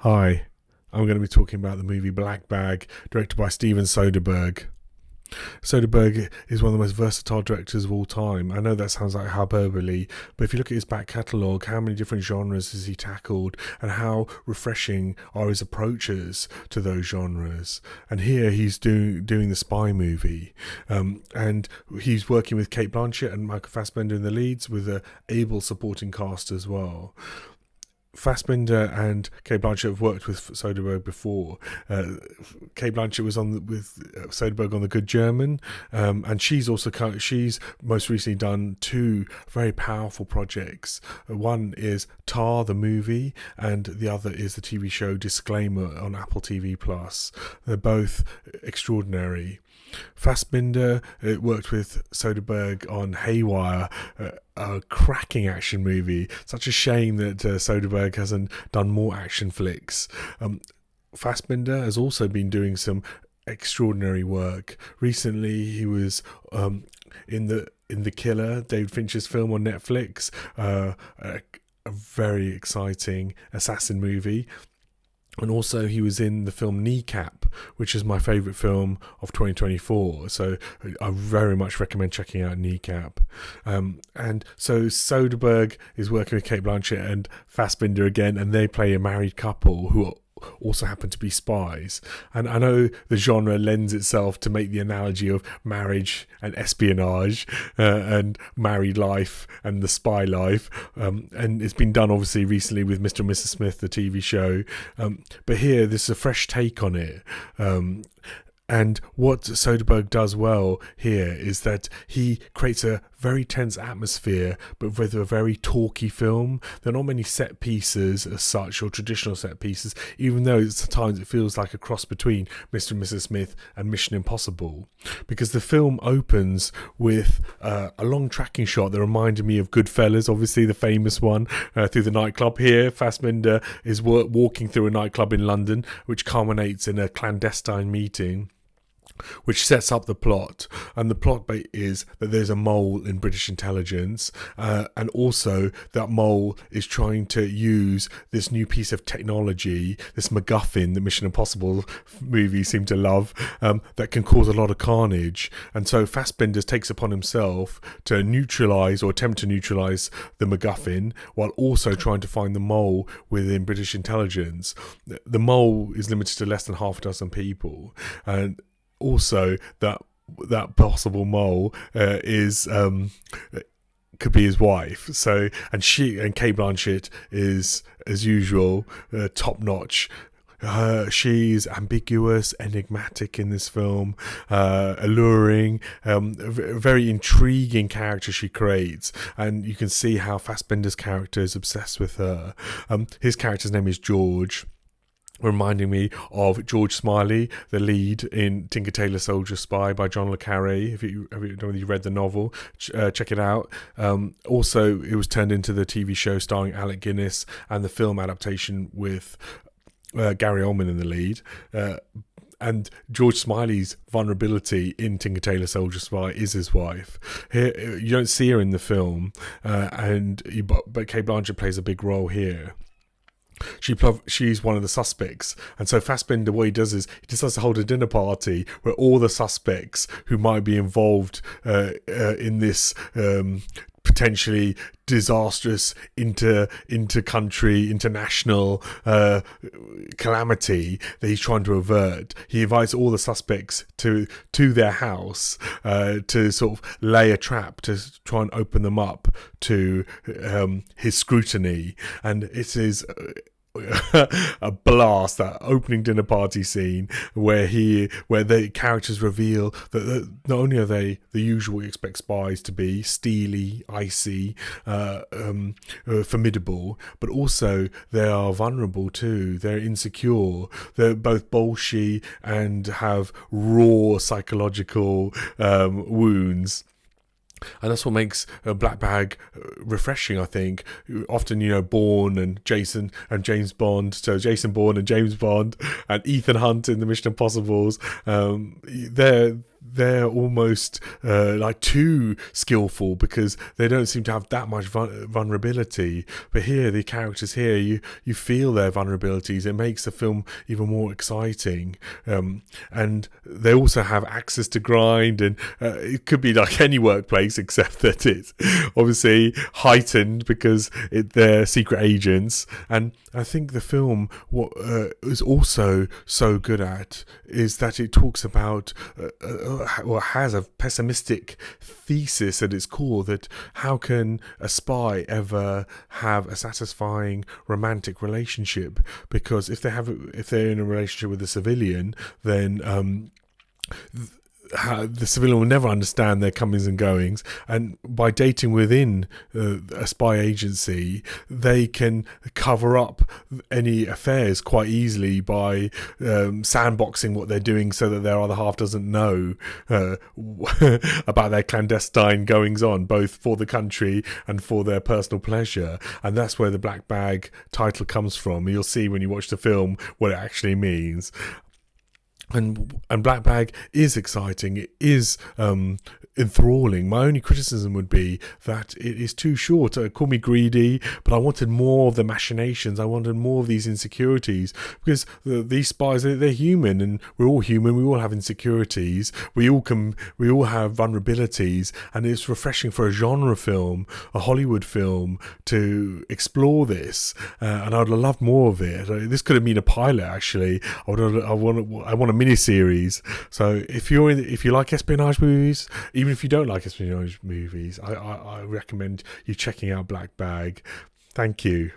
Hi, I'm going to be talking about the movie Black Bag, directed by Steven Soderbergh. Soderbergh is one of the most versatile directors of all time. I know that sounds like hyperbole, but if you look at his back catalogue, how many different genres has he tackled and how refreshing are his approaches to those genres. And here he's doing the spy movie. And he's working with Kate Blanchett and Michael Fassbender in the leads with an able supporting cast as well. Fassbender and Kate Blanchett have worked with Soderbergh before. Kate Blanchett was with Soderbergh on The Good German, and she's most recently done two very powerful projects. One is Tar the movie, and the other is the TV show Disclaimer on Apple TV Plus. They're both extraordinary. Fassbinder worked with Soderbergh on Haywire, a cracking action movie. Such a shame that Soderbergh hasn't done more action flicks. Fassbinder has also been doing some extraordinary work. Recently, he was in the Killer, David Fincher's film on Netflix, a very exciting assassin movie. And also he was in the film Kneecap, which is my favourite film of 2024. So I very much recommend checking out Kneecap. And so Soderbergh is working with Kate Blanchett and Fassbinder again, and they play a married couple who also happen to be spies. And I know the genre lends itself to make the analogy of marriage and espionage, and married life and the spy life, and it's been done obviously recently with Mr. and Mrs. Smith, the TV show, but here this is a fresh take on it. And what Soderbergh does well here is that he creates a very tense atmosphere, but with a very talky film. There are not many set pieces as such, or traditional set pieces, even though sometimes it feels like a cross between Mr. and Mrs. Smith and Mission Impossible. Because the film opens with a long tracking shot that reminded me of Goodfellas, obviously the famous one, through the nightclub. Here, Fassbinder is walking through a nightclub in London, which culminates in a clandestine meeting, which sets up the plot. And the plot is that there's a mole in British intelligence, and also that mole is trying to use this new piece of technology, this MacGuffin that Mission Impossible movies seem to love, that can cause a lot of carnage. And so Fassbender takes upon himself to neutralise, or attempt to neutralise, the MacGuffin, while also trying to find the mole within British intelligence. The mole is limited to less than half a dozen people, and also that possible mole is could be his wife. So and Kate Blanchett is, as usual, top notch. She's ambiguous, enigmatic in this film, alluring, a very intriguing character she creates, and you can see how Fassbender's character is obsessed with her. His character's name is George, reminding me of George Smiley, the lead in Tinker Tailor Soldier Spy by John le Carré. If you read the novel, check it out. Also, it was turned into the TV show starring Alec Guinness, and the film adaptation with Gary Oldman in the lead. And George Smiley's vulnerability in Tinker Tailor Soldier Spy is his wife. Here, you don't see her in the film, but Kate Blanchett plays a big role here. She's one of the suspects, and so Fassbinder, what he does is he decides to hold a dinner party where all the suspects who might be involved in this potentially disastrous inter-country, international calamity that he's trying to avert. He invites all the suspects to their house to sort of lay a trap to try and open them up to his scrutiny. And it is a blast, that opening dinner party scene where the characters reveal that not only are they the usual you expect spies to be, steely, icy, formidable, but also they are vulnerable too. They're insecure. They're both bolshy and have raw psychological wounds. And that's what makes Black Bag refreshing, I think. Often, Bourne and Jason and James Bond, so Jason Bourne and James Bond and Ethan Hunt in the Mission Impossibles, they're almost like too skillful because they don't seem to have that much vulnerability. But here, the characters here, you feel their vulnerabilities. It makes the film even more exciting. And they also have access to grind, and it could be like any workplace, except that it's obviously heightened because they're secret agents. And I think the film, what is also so good at is that it talks about or has a pessimistic thesis at its core, that how can a spy ever have a satisfying romantic relationship? Because if they're in a relationship with a civilian, then the civilian will never understand their comings and goings, and by dating within a spy agency, they can cover up any affairs quite easily by sandboxing what they're doing so that their other half doesn't know about their clandestine goings on, both for the country and for their personal pleasure. And that's where the Black Bag title comes from. You'll see when you watch the film what it actually means. And Black Bag is exciting. It is enthralling. My only criticism would be that it is too short. Call me greedy, but I wanted more of the machinations. I wanted more of these insecurities, because these spies, they're human, and we're all human. We all have insecurities. We all have vulnerabilities, and it's refreshing for a genre film, a Hollywood film, to explore this. And I'd love more of it. This could have been a pilot, actually. I want a mini-series. So if you like espionage movies, even if you don't like espionage movies, I recommend you checking out Black Bag. Thank you.